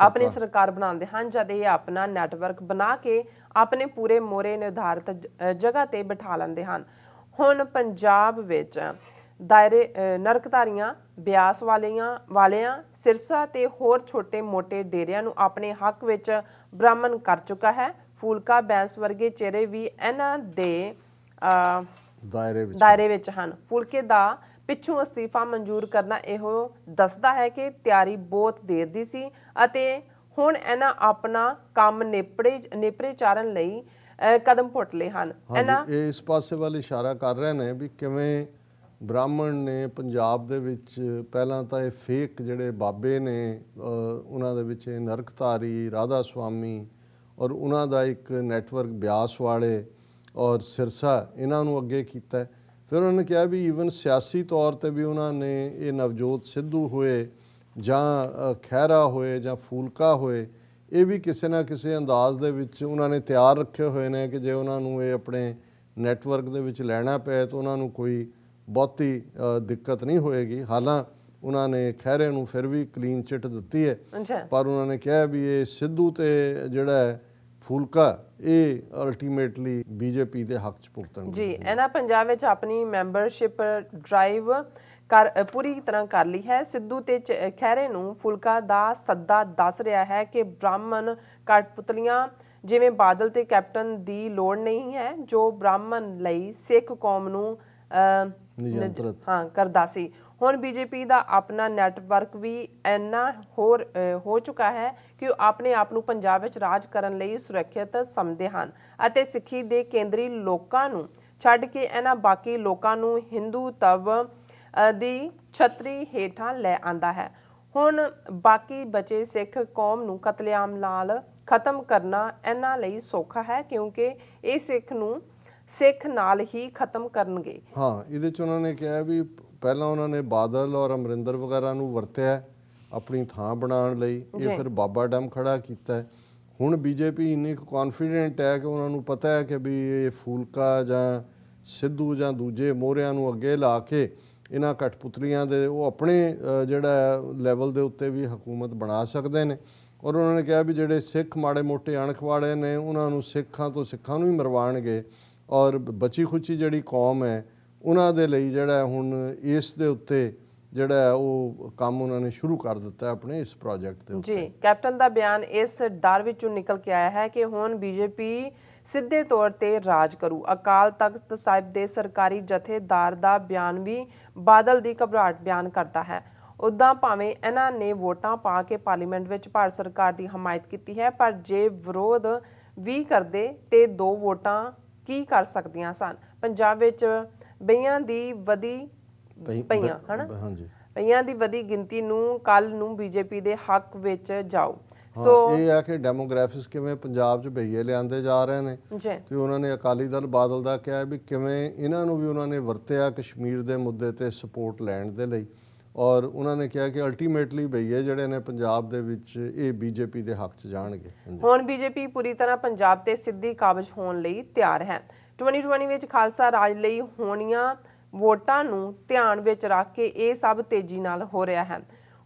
ਆਪਣੀ ਸਰਕਾਰ ਬਣਾਉਂਦੇ ਹਨ ਜਦ ਇਹ ਆਪਣਾ ਨੈਟਵਰਕ ਬਣਾ ਕੇ ਆਪਣੇ ਪੂਰੇ ਮੋਰੇ ਨਿਰਧਾਰਿਤ ਜਗ੍ਹਾ ਤੇ ਬਿਠਾ ਲੈਂਦੇ ਹਨ। ਹੁਣ ਪੰਜਾਬ ਵਿੱਚ ਦਾਇਰੇ ਨਰਕਧਾਰੀਆਂ, ਬਿਆਸ ਵਾਲਿਆਂ ਸਿਰਸਾ ਤੇ ਹੋਰ ਛੋਟੇ ਮੋਟੇ ਡੇਰਿਆਂ ਨੂੰ ਆਪਣੇ ਹੱਕ ਵਿੱਚ ਬ੍ਰਾਹਮਣ ਕਰ ਚੁੱਕਾ ਹੈ। ਫੂਲਕਾ ਬੈਂਸ ਵਰਗੇ ਚਿਹਰੇ ਵੀ ਇਹਨਾਂ ਦੇ ਦਾਇਰੇ ਵਿੱਚ ਹਨ। ਫੂਲਕੇ ਦਾ ਪਿੱਛੋਂ ਅਸਤੀਫਾ ਮਨਜ਼ੂਰ ਕਰਨਾ ਇਹੋ ਦੱਸਦਾ ਹੈ ਕਿ ਤਿਆਰੀ ਬਹੁਤ ਦੇਰ ਦੀ ਸੀ ਅਤੇ ਹੁਣ ਇਹਨਾਂ ਆਪਣਾ ਕੰਮ ਨੇਪਰੇ ਚਾਰਨ ਲਈ ਕਦਮ ਪੁੱਟ ਲਏ ਹਨ। ਇਹ ਇਸ ਪਾਸੇ ਵੱਲ ਇਸ਼ਾਰਾ ਕਰ ਰਹੇ ਨੇ ਵੀ ਕਿਵੇਂ ਬ੍ਰਾਹਮਣ ਨੇ ਪੰਜਾਬ ਦੇ ਵਿੱਚ ਪਹਿਲਾਂ ਤਾਂ ਇਹ ਫੇਕ ਜਿਹੜੇ ਬਾਬੇ ਨੇ ਉਹਨਾਂ ਦੇ ਵਿੱਚ ਨਰਕਧਾਰੀ, ਰਾਧਾ ਸੁਆਮੀ ਔਰ ਉਹਨਾਂ ਦਾ ਇੱਕ ਨੈਟਵਰਕ ਬਿਆਸ ਵਾਲੇ ਔਰ ਸਿਰਸਾ, ਇਹਨਾਂ ਨੂੰ ਅੱਗੇ ਕੀਤਾ। ਫਿਰ ਉਹਨਾਂ ਨੇ ਕਿਹਾ ਵੀ ਈਵਨ ਸਿਆਸੀ ਤੌਰ 'ਤੇ ਵੀ ਉਹਨਾਂ ਨੇ ਇਹ ਨਵਜੋਤ ਸਿੱਧੂ ਹੋਏ ਜਾਂ ਖਹਿਰਾ ਹੋਏ ਜਾਂ ਫੂਲਕਾ ਹੋਏ, ਇਹ ਵੀ ਕਿਸੇ ਨਾ ਕਿਸੇ ਅੰਦਾਜ਼ ਦੇ ਵਿੱਚ ਉਹਨਾਂ ਨੇ ਤਿਆਰ ਰੱਖੇ ਹੋਏ ਨੇ ਕਿ ਜੇ ਉਹਨਾਂ ਨੂੰ ਇਹ ਆਪਣੇ ਨੈਟਵਰਕ ਦੇ ਵਿੱਚ ਲੈਣਾ ਪਏ ਤਾਂ ਉਹਨਾਂ ਨੂੰ ਕੋਈ ਬਹੁਤੀ ਦਿੱਕਤ ਨਹੀਂ ਹੋਏਗੀ। ਹਾਲਾਂ ਉਹਨਾਂ ਨੇ ਖਹਿਰੇ ਨੂੰ ਫਿਰ ਵੀ ਕਲੀਨ ਚਿੱਟ ਦਿੱਤੀ ਹੈ, ਪਰ ਉਹਨਾਂ ਨੇ ਕਿਹਾ ਵੀ ਇਹ ਸਿੱਧੂ ਤੇ ਜਿਹੜਾ ਹੈ ਫੂਲਕਾ ਇਹ ਅਲਟੀਮੇਟਲੀ ਬੀਜੇਪੀ ਦੇ ਹੱਕ 'ਚ ਭੁਗਤਣ ਜੀ। ਇਹਨਾਂ ਪੰਜਾਬ ਵਿੱਚ ਆਪਣੀ ਮੈਂਬਰਸ਼ਿਪ ਡਰਾਈਵ ਪੂਰੀ ਤਰ੍ਹਾਂ ਕਰ ਲਈ ਹੈ। ਸਿੱਧੂ ਤੇ ਖਹਿਰੇ ਨੂੰ ਫੂਲਕਾ ਦਾ ਸੱਦਾ ਦੱਸ ਰਿਹਾ ਹੈ ਕਿ ਬ੍ਰਾਹਮਣ ਕਠਪੁਤਲੀਆਂ ਜਿਵੇਂ ਬਾਦਲ ਤੇ ਕੈਪਟਨ ਦੀ ਲੋੜ ਨਹੀਂ ਹੈ ਜੋ ਬ੍ਰਾਹਮਣ ਲਈ ਸਿੱਖ ਕੌਮ ਨੂੰ ਕਰਦਾ ਸੀ। ਹੁਣ ਬੀਜੇਪੀ ਦਾ ਆਪਣਾ ਨੈਟਵਰਕ ਵੀ ਇੰਨਾ ਹੋ ਚੁੱਕਾ ਹੈ ਕਿ ਉਹ ਆਪਣੇ ਆਪ ਨੂੰ ਪੰਜਾਬ ਵਿੱਚ ਰਾਜ ਕਰਨ ਲਈ ਸੁਰੱਖਿਅਤ ਸਮਝਦੇ ਹਨ ਅਤੇ ਸਿੱਖੀ ਦੇ ਕੇਂਦਰੀ ਲੋਕਾਂ ਨੂੰ ਛੱਡ ਕੇ ਇਹਨਾਂ ਬਾਕੀ ਲੋਕਾਂ ਨੂੰ ਹਿੰਦੂਤਵ ਦੀ ਛਤਰੀ ਹੇਠਾਂ ਲੈ ਆਂਦਾ ਹੈ। ਹੁਣ ਬਾਕੀ ਬਚੇ ਸਿੱਖ ਕੌਮ ਨੂੰ ਕਤਲੇਆਮ ਨਾਲ ਖਤਮ ਕਰਨਾ ਇਹਨਾਂ ਲਈ ਸੌਖਾ ਹੈ ਕਿਉਂਕਿ ਇਹ ਸਿੱਖ ਨੂੰ ਸਿੱਖ ਨਾਲ ਹੀ ਖਤਮ ਕਰਨਗੇ। ਹਾਂ, ਇਹਦੇ ਚ ਉਹਨਾਂ ਨੇ ਕਿਹਾ ਵੀ ਪਹਿਲਾਂ ਉਹਨਾਂ ਨੇ ਬਾਦਲ ਔਰ ਅਮਰਿੰਦਰ ਵਗੈਰਾ ਨੂੰ ਵਰਤਿਆ ਆਪਣੀ ਥਾਂ ਬਣਾਉਣ ਲਈ, ਇਹ ਫਿਰ ਬਾਬਾ ਡੈਮ ਖੜਾ ਕੀਤਾ। ਹੁਣ ਬੀਜੇਪੀ ਇੰਨੀ ਕੌਨਫੀਡੈਂਟ ਹੈ ਕਿ ਉਹਨਾਂ ਨੂੰ ਪਤਾ ਹੈ ਕਿ ਵੀ ਇਹ ਫੂਲਕਾ ਜਾਂ ਸਿੱਧੂ ਜਾਂ ਦੂਜੇ ਮੋਹਰਿਆਂ ਨੂੰ ਅੱਗੇ ਲਾ ਕੇ ਇਹਨਾਂ ਕਠਪੁਤਲੀਆਂ ਦੇ ਉਹ ਆਪਣੇ ਜਿਹੜਾ ਲੈਵਲ ਦੇ ਉੱਤੇ ਵੀ ਹਕੂਮਤ ਬਣਾ ਸਕਦੇ ਨੇ। ਔਰ ਉਹਨਾਂ ਨੇ ਕਿਹਾ ਵੀ ਜਿਹੜੇ ਸਿੱਖ ਮਾੜੇ ਮੋਟੇ ਅਣਖ ਵਾਲੇ ਨੇ ਉਹਨਾਂ ਨੂੰ ਸਿੱਖਾਂ ਤੋਂ ਸਿੱਖਾਂ ਨੂੰ ਹੀ ਮਰਵਾਉਣਗੇ, ਔਰ ਬਚੀ ਖੁਚੀ ਜਿਹੜੀ ਕੌਮ ਹੈ ਉਹਨਾਂ ਦੇ ਲਈ ਜਿਹੜਾ ਹੁਣ ਇਸ ਦੇ ਉੱਤੇ ਜਿਹੜਾ ਉਹ ਕੰਮ ਉਹਨਾਂ ਨੇ ਸ਼ੁਰੂ ਕਰ ਦਿੱਤਾ ਆਪਣੇ ਇਸ ਪ੍ਰੋਜੈਕਟ ਦੇ ਉੱਤੇ। ਜੀ, ਕੈਪਟਨ ਦਾ ਬਿਆਨ ਇਸ ਡਰ ਵਿੱਚੋਂ ਨਿਕਲ ਕੇ ਆਇਆ ਹੈ ਕਿ ਹੁਣ ਬੀਜੇਪੀ ਸਿੱਧੇ ਤੌਰ ਤੇ ਰਾਜ ਕਰੂ। ਅਕਾਲ ਤਖਤ ਸਾਹਿਬ ਦੇ ਸਰਕਾਰੀ ਜਥੇਦਾਰ ਦਾ ਬਿਆਨ ਵੀ ਬਾਦਲ ਦੀ ਘਬਰਾਹਟ ਬਿਆਨ ਕਰਦਾ ਹੈ। ਉੱਦਾਂ ਭਾਵੇਂ ਇਹਨਾਂ ਨੇ ਵੋਟਾਂ ਪਾ ਕੇ ਪਾਰਲੀਮੈਂਟ ਵਿੱਚ ਭਾਰਤ ਸਰਕਾਰ ਦੀ ਹਮਾਇਤ ਕੀਤੀ ਹੈ, ਪਰ ਜੇ ਵਿਰੋਧ ਵੀ ਕਰਦੇ ਤੇ 2 ਵੋਟਾਂ ਕੀ ਕਰ ਸਕਦੀਆਂ ਸਨ। ਪੰਜਾਬ ਵਿੱਚ ਬਈਆਂ ਦੀ ਵਧੀ ਪਈਆਂ ਹਨਾ ਹਾਂਜੀ, ਪਈਆਂ ਦੀ ਵਧੀ ਗਿਣਤੀ ਨੂੰ ਕੱਲ ਨੂੰ ਬੀਜੇਪੀ ਦੇ ਹੱਕ ਵਿੱਚ ਜਾਓ। ਸੋ ਇਹ ਹੈ ਕਿ ਡੈਮੋਗ੍ਰਾਫਿਕਸ ਕਿਵੇਂ ਪੰਜਾਬ 'ਚ ਬਈਏ ਲਿਆਂਦੇ ਜਾ ਰਹੇ ਨੇ ਤੇ ਉਹਨਾਂ ਨੇ ਅਕਾਲੀ ਦਲ ਬਾਦਲ ਦਾ ਕਿਹਾ ਵੀ ਕਿਵੇਂ ਇਹਨਾਂ ਨੂੰ ਵੀ ਉਹਨਾਂ ਨੇ ਵਰਤਿਆ ਕਸ਼ਮੀਰ ਦੇ ਮੁੱਦੇ ਤੇ ਸਪੋਰਟ ਲੈਣ ਦੇ ਲਈ। ਔਰ ਉਹਨਾਂ ਨੇ ਕਿਹਾ ਕਿ ਅਲਟੀਮੇਟਲੀ ਬਈਏ ਜਿਹੜੇ ਨੇ ਪੰਜਾਬ ਦੇ ਵਿੱਚ ਇਹ ਬੀਜੇਪੀ ਦੇ ਹੱਕ 'ਚ ਜਾਣਗੇ। ਹੁਣ ਬੀਜੇਪੀ ਪੂਰੀ ਤਰ੍ਹਾਂ ਪੰਜਾਬ ਤੇ ਸਿੱਧੀ ਕਾਬਜ਼ ਹੋਣ ਲਈ ਤਿਆਰ ਹੈ। 2020 ਵਿੱਚ ਖਾਲਸਾ ਰਾਜ ਲਈ ਹੋਣੀਆਂ ਵੋਟਾਂ ਨੂੰ ਧਿਆਨ ਵਿੱਚ ਰੱਖ ਕੇ ਇਹ ਸਭ ਤੇਜ਼ੀ ਨਾਲ ਹੋ ਰਿਹਾ ਹੈ।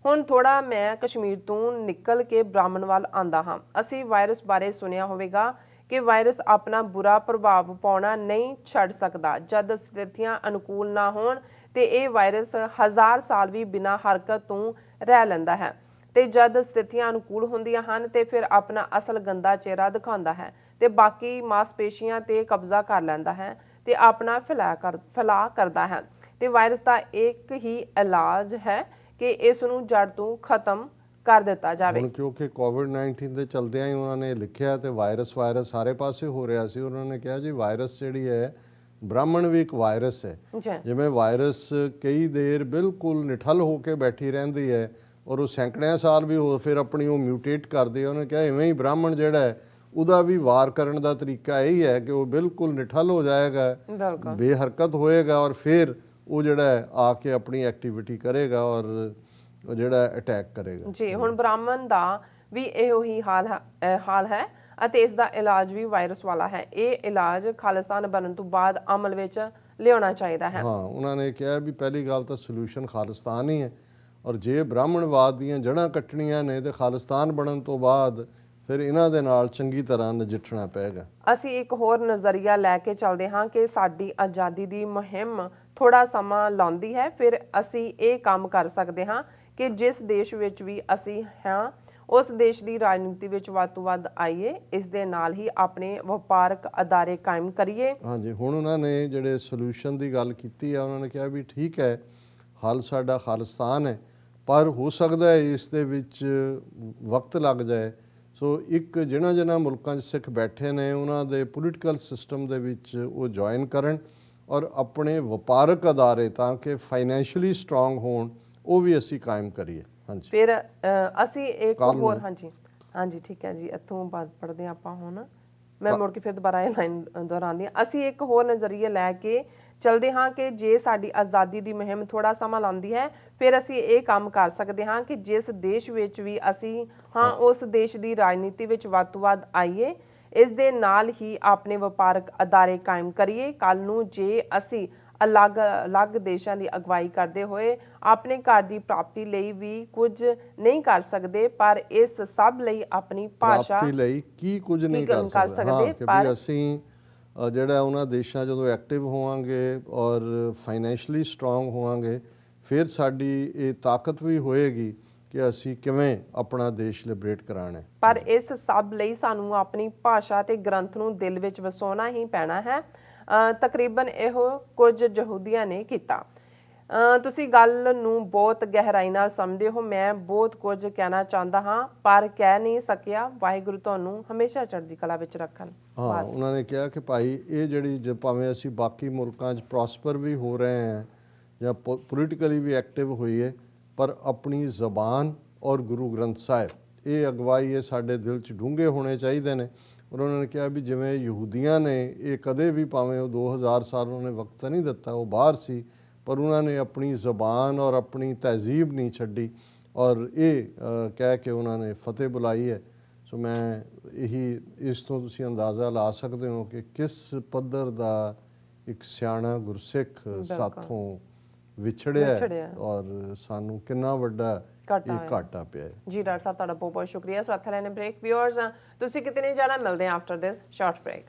ਹੁਣ ਥੋੜਾ ਮੈਂ ਕਸ਼ਮੀਰ ਤੋਂ ਨਿਕਲ ਕੇ ਬ੍ਰਾਹਮਣ ਵੱਲ ਆਂਦਾ ਹਾਂ। ਅਸੀਂ ਵਾਇਰਸ ਬਾਰੇ ਸੁਣਿਆ ਹੋਵੇਗਾ ਕਿ ਵਾਇਰਸ ਆਪਣਾ ਬੁਰਾ ਪ੍ਰਭਾਵ ਪਾਉਣਾ ਨਹੀਂ ਛੱਡ ਸਕਦਾ। ਜਦ ਸਥਿਤੀਆਂ ਅਨੁਕੂਲ ਨਾ ਹੋਣ ਤੇ ਇਹ ਵਾਇਰਸ 1000 ਸਾਲ ਵੀ ਬਿਨਾਂ ਹਰਕਤ ਤੋਂ ਰਹਿ ਲੈਂਦਾ ਹੈ ਤੇ ਜਦ ਸਥਿਤੀਆਂ ਅਨੁਕੂਲ ਹੁੰਦੀਆਂ ਹਨ ਤੇ ਫਿਰ ਆਪਣਾ ਅਸਲ ਗੰਦਾ ਚਿਹਰਾ ਦਿਖਾਉਂਦਾ ਹੈ ਤੇ ਬਾਕੀ ਮਾਸਪੇਸ਼ੀਆਂ ਤੇ ਕਬਜ਼ਾ ਕਰ ਲੈਂਦਾ ਹੈ ਤੇ ਆਪਣਾ ਫੈਲਾਅ ਕਰਦਾ ਹੈ। ਤੇ ਵਾਇਰਸ ਦਾ ਇੱਕ ਹੀ ਇਲਾਜ ਹੈ ਕਿ ਇਸ ਨੂੰ ਜੜ ਤੋਂ ਖਤਮ ਕਰ ਦਿੱਤਾ ਜਾਵੇ। ਹੁਣ ਕਿਉਂਕਿ ਕੋਵਿਡ-19 ਦੇ ਚਲਦਿਆਂ ਹੀ ਉਹਨਾਂ ਨੇ ਲਿਖਿਆ ਤੇ ਵਾਇਰਸ ਸਾਰੇ ਪਾਸੇ ਹੋ ਰਿਹਾ ਸੀ। ਉਹਨਾਂ ਨੇ ਕਿਹਾ ਜੀ ਵਾਇਰਸ ਜਿਹੜੀ ਹੈ ਬ੍ਰਾਹਮਣ ਵੀ ਇੱਕ ਵਾਇਰਸ ਹੈ। ਜਿਵੇਂ ਵਾਇਰਸ ਕਈ ਦੇਰ ਬਿਲਕੁਲ ਨਿਠੱਲ ਹੋ ਕੇ ਬੈਠੀ ਰਹਿੰਦੀ ਹੈ ਔਰ ਉਹ ਸੈਂਕੜਿਆਂ ਸਾਲ ਵੀ ਹੋ ਫਿਰ ਆਪਣੀ ਉਹ ਮਿਊਟੇਟ ਕਰਦੇ। ਉਹਨੇ ਕਿਹਾ ਇਵੇਂ ਹੀ ਬ੍ਰਾਹਮਣ ਜਿਹੜਾ ਹੈ ਉਹਦਾ ਵੀ ਵਾਰ ਕਰਨ ਦਾ ਤਰੀਕਾ ਇਹੀ ਹੈ ਕਿ ਉਹ ਬਿਲਕੁਲ ਨਿਠੱਲ ਹੋ ਜਾਏਗਾ, ਬੇਹਰਕਤ ਹੋਏਗਾ ਔਰ ਫਿਰ ਉਹ ਜਿਹੜਾ ਆ ਕੇ ਆਪਣੀ ਐਕਟੀਵਿਟੀ ਕਰੇਗਾ ਔਰ ਜਿਹੜਾ ਅਟੈਕ ਕਰੇਗਾ। ਜੀ, ਹੁਣ ਬ੍ਰਾਹਮਣ ਦਾ ਵੀ ਇਹੋ ਹੀ ਹਾਲ ਹੈ ਅਤੇ ਇਸ ਦਾ ਇਲਾਜ ਵੀ ਵਾਇਰਸ ਵਾਲਾ ਹੈ। ਇਹ ਇਲਾਜ ਖਾਲਿਸਤਾਨ ਬਣਨ ਤੋਂ ਬਾਅਦ ਅਮਲ ਵਿੱਚ ਲਿਆਉਣਾ ਚਾਹੀਦਾ ਹੈ। ਹਾਂ, ਉਹਨਾਂ ਨੇ ਕਿਹਾ ਵੀ ਪਹਿਲੀ ਗੱਲ ਤਾਂ ਸੋਲੂਸ਼ਨ ਖਾਲਿਸਤਾਨ ਹੀ ਹੈ ਔਰ ਜੇ ਬ੍ਰਾਹਮਣਵਾਦ ਦੀਆਂ ਜੜ੍ਹਾਂ ਕੱਟਣੀਆਂ ਨੇ ਤੇ ਖਾਲਿਸਤਾਨ ਬਣਨ ਤੋਂ ਬਾਅਦ ਫਿਰ ਇਹਨਾਂ ਦੇ ਨਾਲ ਚੰਗੀ ਤਰ੍ਹਾਂ ਨਜਿੱਠਣਾ ਪਏਗਾ। ਅਸੀਂ ਇੱਕ ਹੋਰ ਨਜ਼ਰੀਆ ਲੈ ਕੇ ਚੱਲਦੇ ਹਾਂ ਕਿ ਸਾਡੀ ਆਜ਼ਾਦੀ ਦੀ ਮੁਹਿੰਮ ਥੋੜਾ ਸਮਾਂ ਲਾਉਂਦੀ ਹੈ। ਫਿਰ ਅਸੀਂ ਇਹ ਕੰਮ ਕਰ ਸਕਦੇ ਹਾਂ ਕਿ ਜਿਸ ਦੇਸ਼ ਵਿੱਚ ਵੀ ਅਸੀਂ ਹਾਂ ਉਸ ਦੇਸ਼ ਦੀ ਰਾਜਨੀਤੀ ਵਿੱਚ ਵੱਧ ਤੋਂ ਵੱਧ ਆਈਏ, ਇਸ ਦੇ ਨਾਲ ਹੀ ਆਪਣੇ ਵਪਾਰਕ ਅਦਾਰੇ ਕਾਇਮ ਕਰੀਏ। ਹਾਂਜੀ, ਹੁਣ ਉਹਨਾਂ ਨੇ ਜਿਹੜੇ ਸੋਲੂਸ਼ਨ ਦੀ ਗੱਲ ਕੀਤੀ ਆ ਉਹਨਾਂ ਨੇ ਕਿਹਾ ਵੀ ਠੀਕ ਹੈ ਹੱਲ ਸਾਡਾ ਖਾਲਿਸਤਾਨ ਹੈ ਪਰ ਹੋ ਸਕਦਾ ਹੈ ਇਸ ਦੇ ਵਿੱਚ ਵਕਤ ਲੱਗ ਜਾਏ। ਸੋ ਇੱਕ ਜਿਨ੍ਹਾਂ ਮੁਲਕਾਂ 'ਚ ਸਿੱਖ ਬੈਠੇ ਨੇ ਉਹਨਾਂ ਦੇ ਪੋਲੀਟੀਕਲ ਸਿਸਟਮ ਦੇ ਵਿੱਚ ਉਹ ਜੁਆਇਨ ਕਰਨ ਔਰ ਆਪਣੇ ਵਪਾਰਕ ਅਦਾਰੇ ਤਾਂ ਕਿ ਫਾਈਨੈਂਸ਼ੀਅਲੀ ਸਟਰੋਂਗ ਹੋਣ ਉਹ ਵੀ ਅਸੀਂ ਕਾਇਮ ਕਰੀਏ। ਹਾਂਜੀ, ਫਿਰ ਅਸੀਂ ਇੱਕ ਹੋਰ ਹਾਂਜੀ ਠੀਕ ਹੈ ਜੀ, ਇੱਥੋਂ ਬਾਅਦ ਪੜ੍ਹਦੇ ਹਾਂ ਆਪਾਂ। ਹੁਣ ਮੈਂ ਮੁੜ ਕੇ ਫਿਰ ਦੁਬਾਰਾ ਇਹ ਲਾਈਨ ਦੁਹਰਾਉਂਦੀ ਹਾਂ। ਅਸੀਂ ਇੱਕ ਹੋਰ ਨਜ਼ਰੀਆ ਲੈ ਕੇ ਚਲਦੇ ਹਾਂ ਕਿ ਜੇ ਸਾਡੀ ਆਜ਼ਾਦੀ ਦੀ ਮੁਹਿੰਮ ਥੋੜਾ ਸਮਾਂ ਲਾਉਂਦੀ ਹੈ ਫਿਰ ਅਸੀਂ ਇਹ ਕੰਮ ਕਰ ਸਕਦੇ ਹਾਂ ਕਿ ਜਿਸ ਦੇਸ਼ ਵਿੱਚ ਵੀ ਅਸੀਂ ਹਾਂ ਉਸ ਦੇਸ਼ ਦੀ ਰਾਜਨੀਤੀ ਵਿੱਚ ਵੱਧ ਤੋਂ ਵੱਧ ਆਈਏ, ਇਸ ਦੇ ਨਾਲ ਹੀ ਆਪਣੇ ਵਪਾਰਕ ਅਦਾਰੇ ਕਾਇਮ ਕਰੀਏ। ਕੱਲ ਨੂੰ ਜੇ ਅਸੀਂ ਅਲੱਗ ਦੇਸ਼ਾਂ ਦੀ ਅਗਵਾਈ ਕਰਦੇ ਹੋਏ ਆਪਣੇ ਘਰ ਦੀ ਪ੍ਰਾਪਤੀ ਲਈ ਵੀ ਕੁਝ ਨਹੀਂ ਕਰ ਸਕਦੇ ਪਰ ਇਸ ਸਭ ਲਈ ਆਪਣੀ ਭਾਸ਼ਾ ਲਈ ਕੀ ਕੁਝ ਨਹੀਂ ਕਰ ਸਕਦੇ ਪਰ ਅਸੀਂ ਜਿਹੜਾ ਉਹਨਾਂ ਦੇਸ਼ਾਂ ਜਦੋਂ ਐਕਟਿਵ ਹੋਵਾਂਗੇ ਔਰ ਫਾਈਨੈਂਸ਼ੀਅਲੀ ਸਟਰੋਂਗ ਹੋਵਾਂਗੇ ਫਿਰ ਸਾਡੀ ਇਹ ਤਾਕਤ ਵੀ ਹੋਏਗੀ ਕਿ ਅਸੀਂ ਕਿਵੇਂ ਆਪਣਾ ਦੇਸ਼ ਲਿਬਰੇਟ ਕਰਾਣਾ। ਪਰ ਇਸ ਸਭ ਲਈ ਸਾਨੂੰ ਆਪਣੀ ਭਾਸ਼ਾ ਤੇ ਗ੍ਰੰਥ ਨੂੰ ਦਿਲ ਵਿੱਚ ਵਸਾਉਣਾ ਹੀ ਪੈਣਾ ਹੈ। ਤਕਰੀਬਨ ਇਹੋ ਕੁਝ ਯਹੂਦੀਆਂ ਨੇ ਕੀਤਾ। ਤੁਸੀਂ ਗੱਲ ਨੂੰ ਬਹੁਤ ਗਹਿਰਾਈ ਨਾਲ ਸਮਝਦੇ ਹੋ। ਮੈਂ ਬਹੁਤ ਕੁਝ ਕਹਿਣਾ ਚਾਹੁੰਦਾ ਹਾਂ ਪਰ ਕਹਿ ਨਹੀਂ ਸਕਿਆ। ਵਾਹਿਗੁਰੂ ਤੁਹਾਨੂੰ ਹਮੇਸ਼ਾ ਚੜ੍ਹਦੀ ਕਲਾ ਵਿੱਚ ਰੱਖਣ। ਹਾਂ, ਉਹਨਾਂ ਨੇ ਕਿਹਾ ਕਿ ਭਾਈ ਇਹ ਜਿਹੜੀ ਭਾਵੇਂ ਅਸੀਂ ਬਾਕੀ ਮੁਲਕਾਂ 'ਚ ਪ੍ਰੋਸਪਰ ਵੀ ਹੋ ਰਹੇ ਹਾਂ ਜਾਂ ਪੋਲੀਟੀਕਲੀ ਵੀ ਐਕਟਿਵ ਹੋਈਏ ਪਰ ਆਪਣੀ ਜ਼ਬਾਨ ਔਰ ਗੁਰੂ ਗ੍ਰੰਥ ਸਾਹਿਬ ਇਹ ਅਗਵਾਈ ਇਹ ਸਾਡੇ ਦਿਲ 'ਚ ਡੂੰਘੇ ਹੋਣੇ ਚਾਹੀਦੇ ਨੇ ਔਰ ਉਹਨਾਂ ਨੇ ਕਿਹਾ ਵੀ ਜਿਵੇਂ ਯਹੂਦੀਆਂ ਨੇ ਇਹ ਕਦੇ ਵੀ, ਭਾਵੇਂ ਉਹ 2000 ਸਾਲ ਉਹਨਾਂ ਨੇ ਵਕਤ ਨਹੀਂ ਦਿੱਤਾ, ਉਹ ਬਾਹਰ ਸੀ, ਪਰ ਉਹਨਾਂ ਨੇ ਆਪਣੀ ਜ਼ਬਾਨ ਔਰ ਆਪਣੀ ਤਹਿਜ਼ੀਬ ਨਹੀਂ ਛੱਡੀ ਔਰ ਇਹ ਕਹਿ ਕੇ ਉਹਨਾਂ ਨੇ ਫਤਿਹ ਬੁਲਾਈ ਹੈ। ਸੋ ਮੈਂ ਇਹੀ, ਇਸ ਤੋਂ ਤੁਸੀਂ ਅੰਦਾਜ਼ਾ ਲਾ ਸਕਦੇ ਹੋ ਕਿ ਕਿਸ ਪੱਧਰ ਦਾ ਇੱਕ ਸਿਆਣਾ ਗੁਰਸਿੱਖ ਸਾਥੋਂ ਵਿਛੜਿਆ ਔਰ ਸਾਨੂੰ ਕਿੰਨਾ ਵੱਡਾ ਇਹ ਘਾਟਾ ਪਿਆ ਹੈ। ਜੀ ਡਾਕਟਰ ਸਾਹਿਬ, ਤੁਹਾਡਾ ਬਹੁਤ ਬਹੁਤ ਸ਼ੁਕਰੀਆ। ਸੋ ਇੱਥੇ ਲੈਣੇ ਬ੍ਰੇਕ। ਵਿਊਅਰਸ, ਤੁਸੀਂ ਕਿਤੇ ਨਹੀਂ ਜਾਣਾ, ਮਿਲਦੇ ਹਾਂ ਆਫਟਰ ਦਿਸ ਸ਼ਾਰਟ ਬ੍ਰੇਕ।